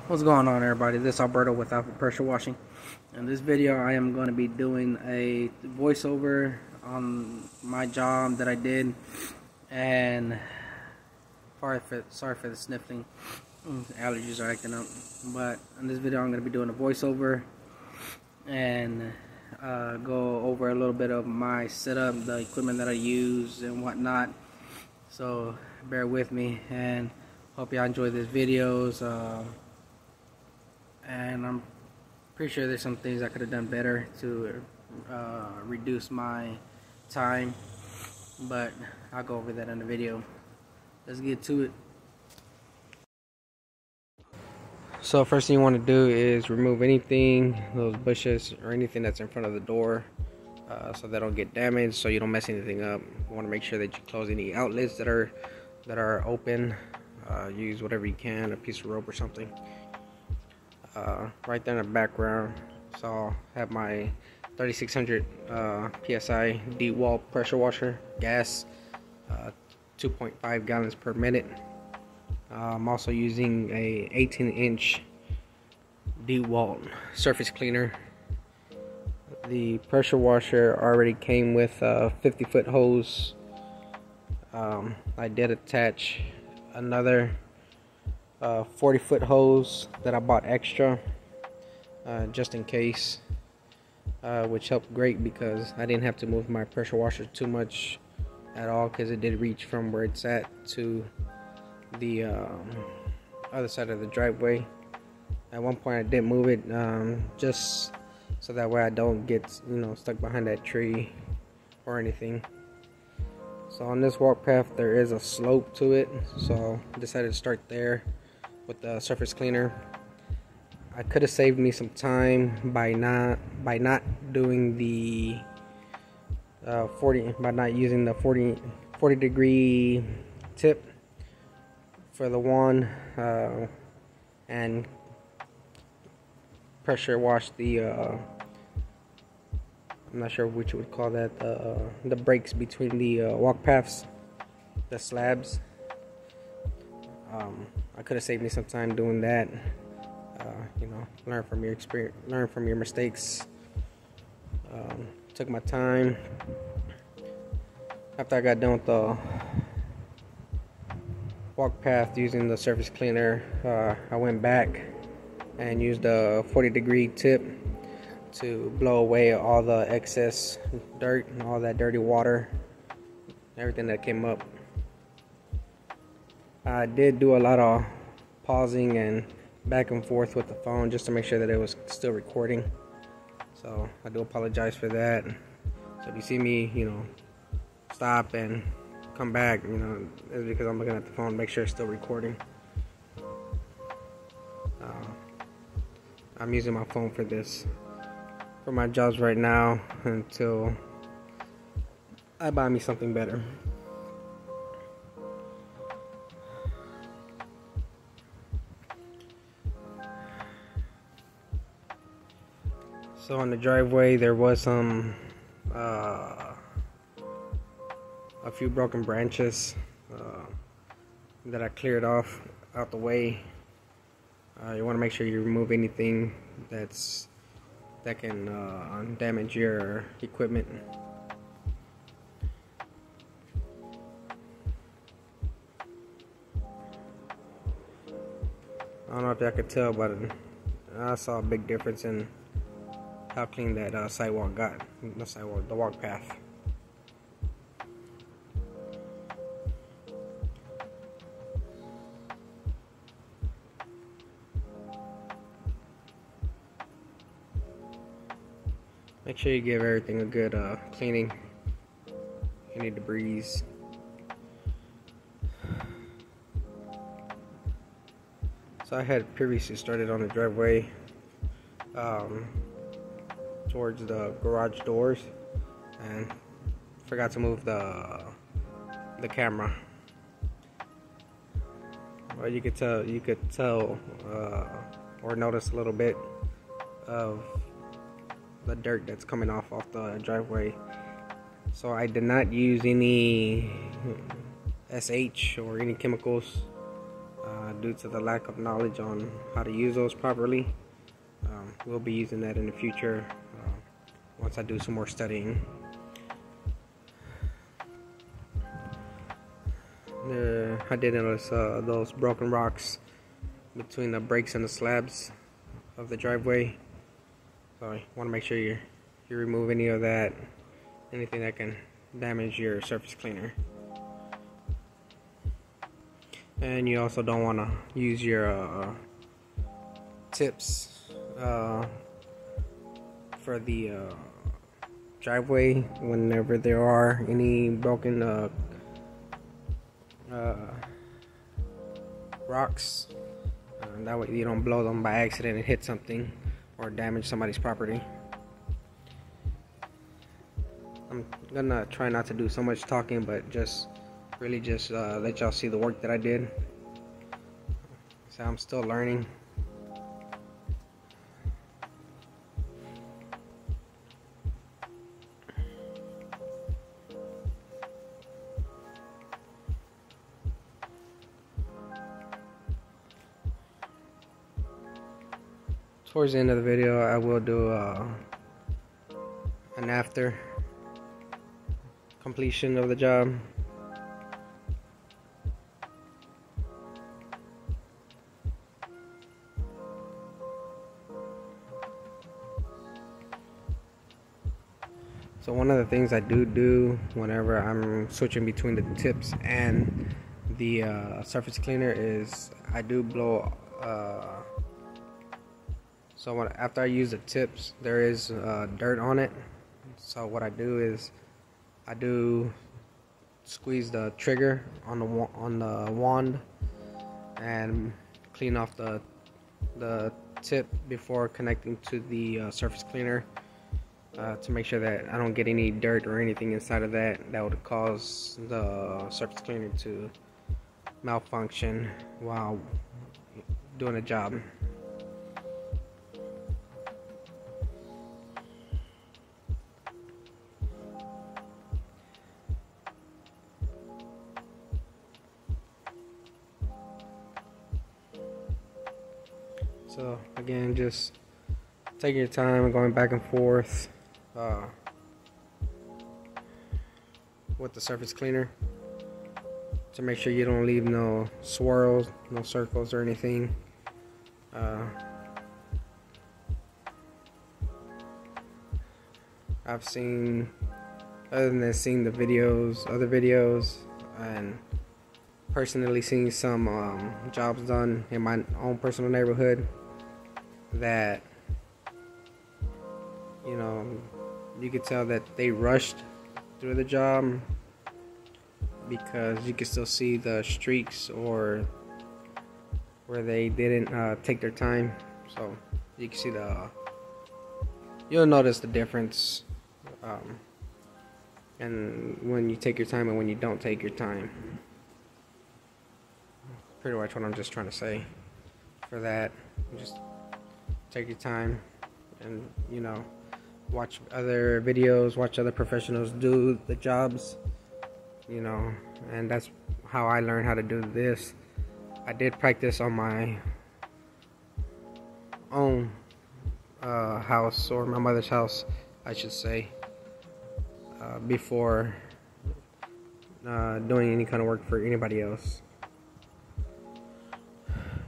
What's going on, everybody? This is Alberto with Chaman Pressure Washing. In this video I am going to be doing a voiceover on my job that I did, and sorry for the sniffling. Allergies are acting up. But in this video I'm going to be doing a voiceover and go over a little bit of my setup, the equipment that I use and whatnot. So bear with me and hope y'all enjoy these videos. And I'm pretty sure there's some things I could have done better to reduce my time, but I'll go over that in the video. Let's get to it. So first thing you want to do is remove anything, those bushes or anything that's in front of the door, so they don't get damaged, so you don't mess anything up. You want to make sure that you close any outlets that are open. Use whatever you can, a piece of rope or something. Right there in the background, so I have my 3600 psi DeWalt pressure washer, gas, 2.5 gallons per minute. I'm also using a 18-inch DeWalt surface cleaner. The pressure washer already came with a 50-foot hose. I did attach another 40-foot hose that I bought extra just in case, which helped great because I didn't have to move my pressure washer too much at all, because it did reach from where it's at to the other side of the driveway. At one point I did move it just so that way I don't get stuck behind that tree or anything. So on this walk path there is a slope to it, so I decided to start there with the surface cleaner. I could have saved me some time by not doing the by not using the 40 degree tip for the wand, and pressure wash the I'm not sure which you would call that, the breaks between the walk paths, the slabs. I could have saved me some time doing that. Learn from your experience, learn from your mistakes. Took my time. After I got done with the walk path using the surface cleaner, I went back and used a 40 degree tip to blow away all the excess dirt and all that dirty water, everything that came up. I did do a lot of pausing and back and forth with the phone just to make sure that it was still recording, so I do apologize for that. So if you see me stop and come back, it's because I'm looking at the phone, make sure it's still recording. I'm using my phone for my jobs right now until I buy me something better. So on the driveway there was some a few broken branches that I cleared out the way. You want to make sure you remove anything that can damage your equipment. I don't know if y'all could tell, but I saw a big difference in how clean that sidewalk got. The walk path. Make sure you give everything a good cleaning. Any debris. So I had previously started on the driveway towards the garage doors and forgot to move the camera. Well, you could tell or notice a little bit of the dirt that's coming off the driveway. So I did not use any SH or any chemicals. due to the lack of knowledge on how to use those properly. We'll be using that in the future once I do some more studying. I did notice those broken rocks between the brakes and the slabs of the driveway. So I want to make sure you remove any of that, anything that can damage your surface cleaner. And you also don't want to use your tips for the driveway whenever there are any broken rocks. That way you don't blow them by accident and hit something or damage somebody's property. I'm gonna try not to do so much talking, but just let y'all see the work that I did. So I'm still learning. Towards the end of the video, I will do an after completion of the job. So one of the things I do whenever I'm switching between the tips and the surface cleaner is I do blow. So after I use the tips, there is dirt on it. So what I do is I do squeeze the trigger on the wand and clean off the tip before connecting to the surface cleaner to make sure that I don't get any dirt or anything inside of that would cause the surface cleaner to malfunction while doing a job. So again, just taking your time and going back and forth with the surface cleaner to make sure you don't leave no swirls, no circles or anything. I've seen, other than seeing the other videos, and personally seen some jobs done in my own personal neighborhood that, you know, you could tell that they rushed through the job because you could still see the streaks or where they didn't take their time. So you can see you'll notice the difference and when you take your time and when you don't take your time. Pretty much what I'm just trying to say for that. Just take your time and, you know, watch other videos, watch other professionals do the jobs, you know, and that's how I learned how to do this. I did practice on my own house, or my mother's house I should say, before doing any kind of work for anybody else.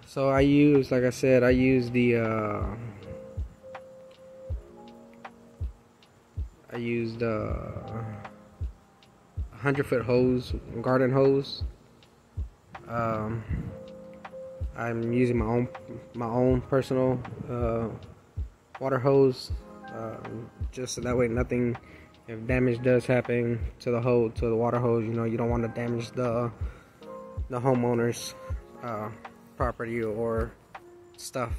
So I use, like I said, I use the 100-foot hose, garden hose. I'm using my own personal water hose, just so that way nothing, if damage does happen to the water hose, you know, you don't want to damage the homeowner's property or stuff.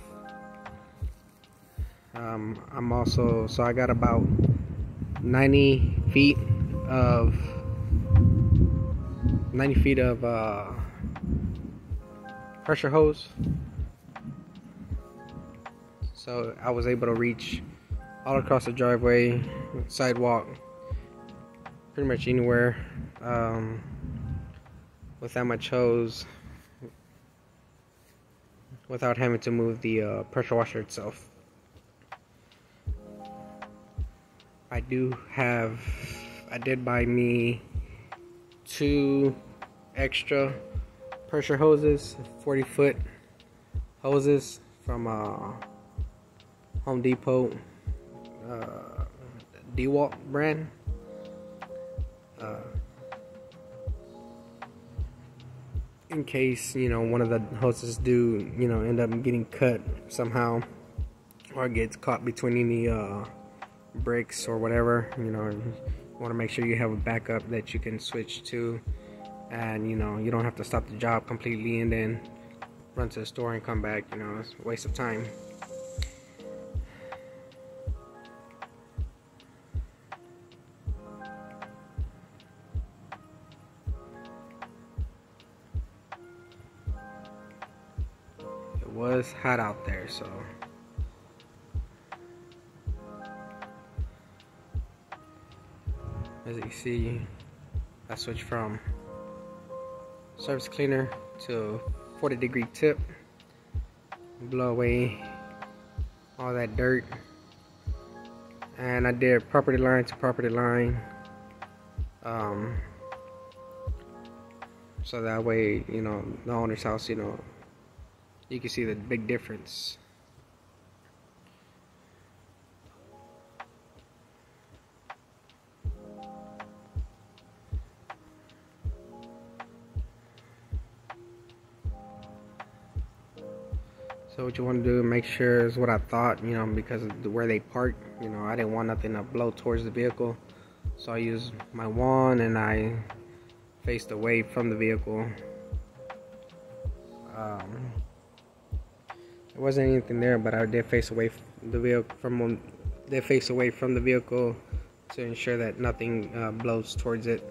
I'm also, so I got about 90 feet of pressure hose, so I was able to reach all across the driveway, sidewalk, pretty much anywhere with that much hose. without having to move the pressure washer itself. I did buy me 2 extra pressure hoses, 40-foot hoses from Home Depot, DeWalt brand. In case, one of the hoses do, end up getting cut somehow, or gets caught between any bricks or whatever, you want to make sure you have a backup that you can switch to, and you don't have to stop the job completely and then run to the store and come back. It's a waste of time. It was hot out there, so as you see, I switched from surface cleaner to 40-degree tip, blow away all that dirt, and I did property line to property line, so that way, the owner's house, you can see the big difference. So what you want to do, make sure is what I thought, because of where they park, I didn't want nothing to blow towards the vehicle. So I used my wand and I faced away from the vehicle. There wasn't anything there, but I did face away from the vehicle to ensure that nothing blows towards it.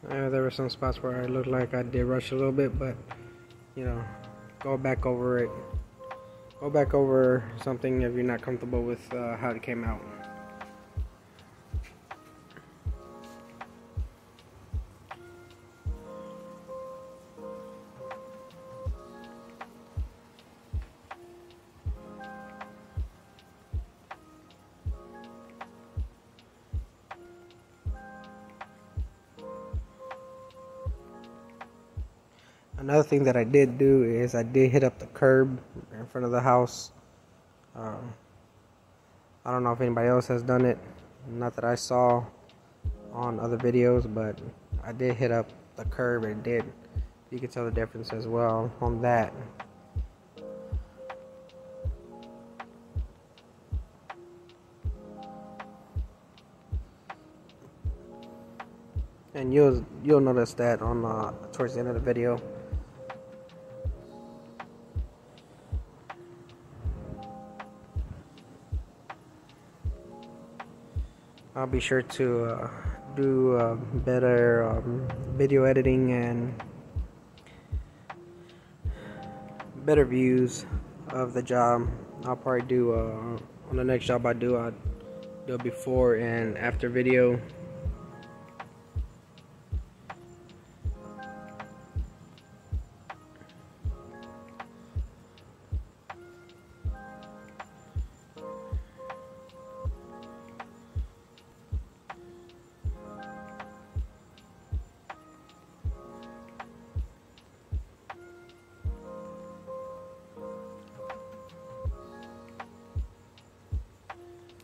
There were some spots where I looked like I did rush a little bit, but go back over it. Go back over something if you're not comfortable with how it came out. Another thing that I did do is I did hit up the curb in front of the house. I don't know if anybody else has done it. Not that I saw on other videos, but I did hit up the curb and you can tell the difference as well on that. And you'll notice that on towards the end of the video. I'll be sure to do better video editing and better views of the job. I'll probably do on the next job I'll do a before and after video.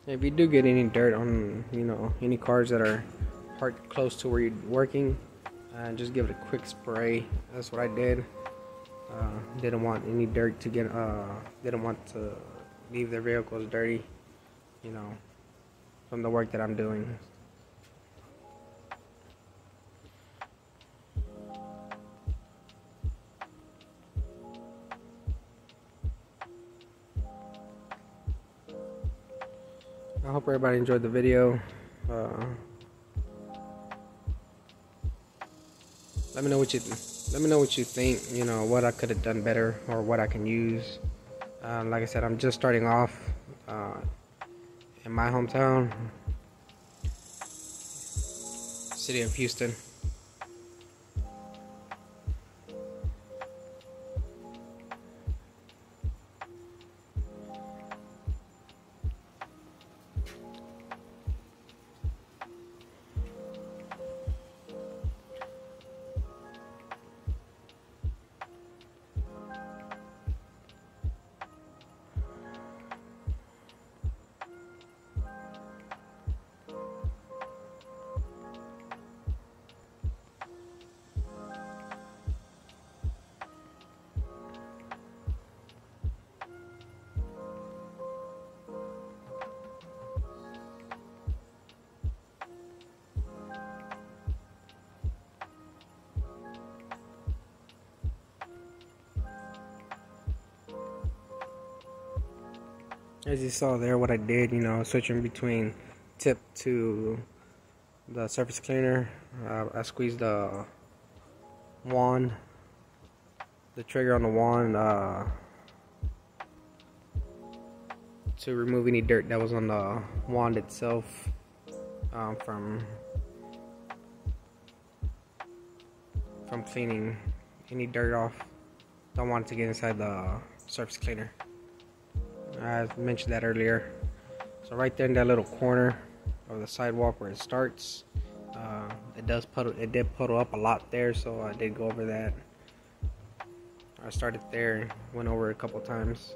If you do get any dirt on, any cars that are parked close to where you're working, just give it a quick spray. That's what I did. Didn't want any dirt to get, didn't want to leave their vehicles dirty, from the work that I'm doing. I hope everybody enjoyed the video. Let me know what you Let me know what you think, you know, what I could have done better or what I can use. Like I said, I'm just starting off in my hometown, city of Houston. As you saw there, what I did, you know, switching between tip to the surface cleaner, I squeezed the wand, the trigger on the wand, to remove any dirt that was on the wand itself, from cleaning any dirt off. Don't want it to get inside the surface cleaner. I mentioned that earlier. So right there in that little corner of the sidewalk where it starts, it did puddle up a lot there, so I did go over that. I started there, went over it a couple times.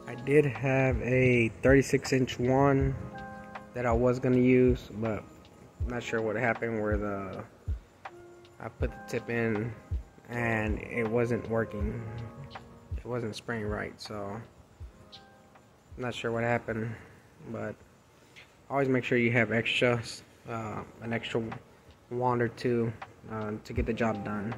I did have a 36-inch wand that I was gonna use, but I'm not sure what happened where I put the tip in and it wasn't working. It wasn't spraying right, so I'm not sure what happened, but always make sure you have an extra wand or two to get the job done.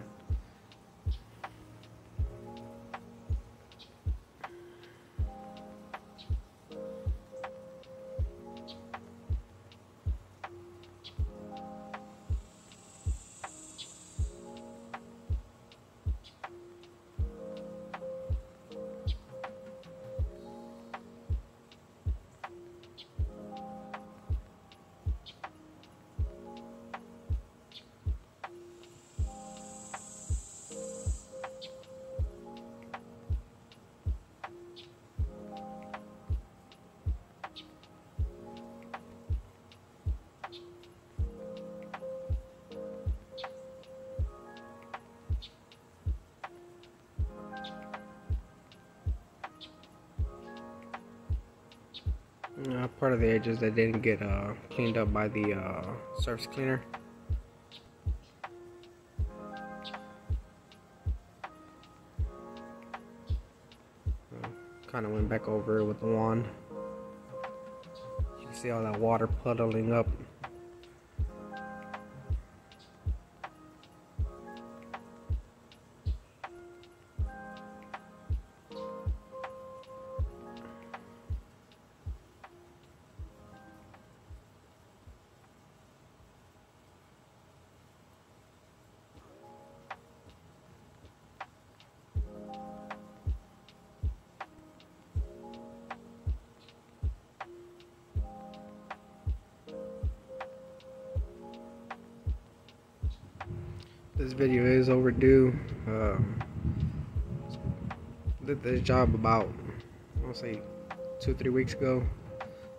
Part of the edges that didn't get cleaned up by the surface cleaner. Kind of went back over it with the wand. You can see all that water puddling up. This video is overdue. Did this job about, I want to say 2-3 weeks ago.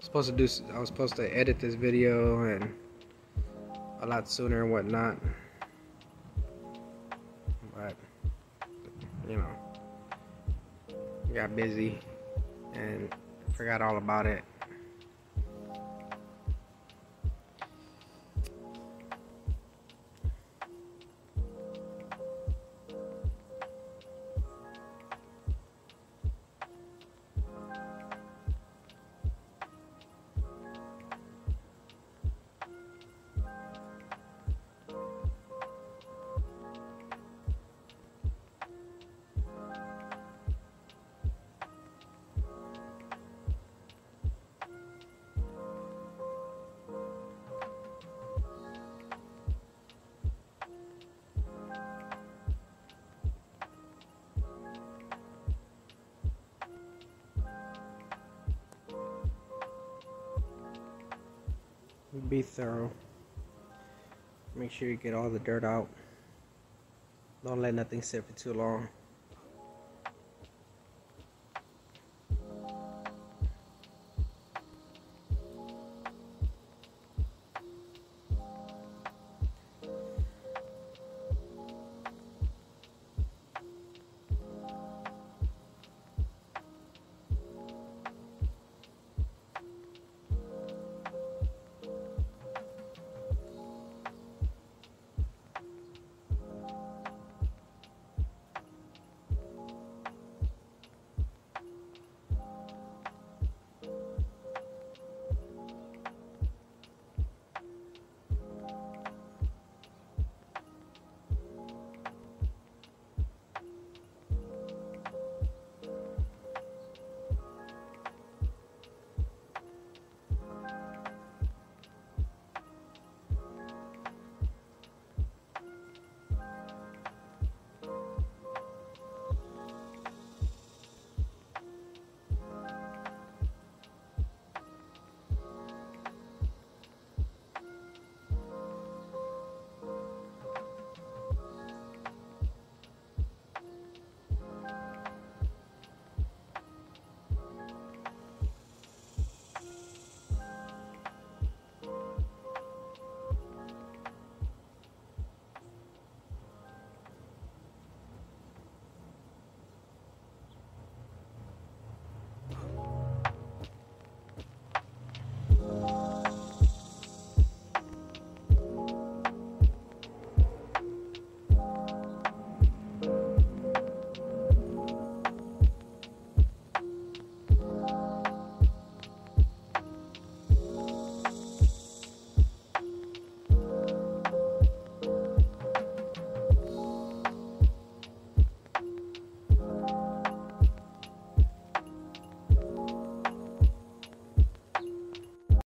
I was supposed to edit this video and a lot sooner and whatnot, but you know, got busy and forgot all about it. Be thorough. Make sure you get all the dirt out. Don't let nothing sit for too long.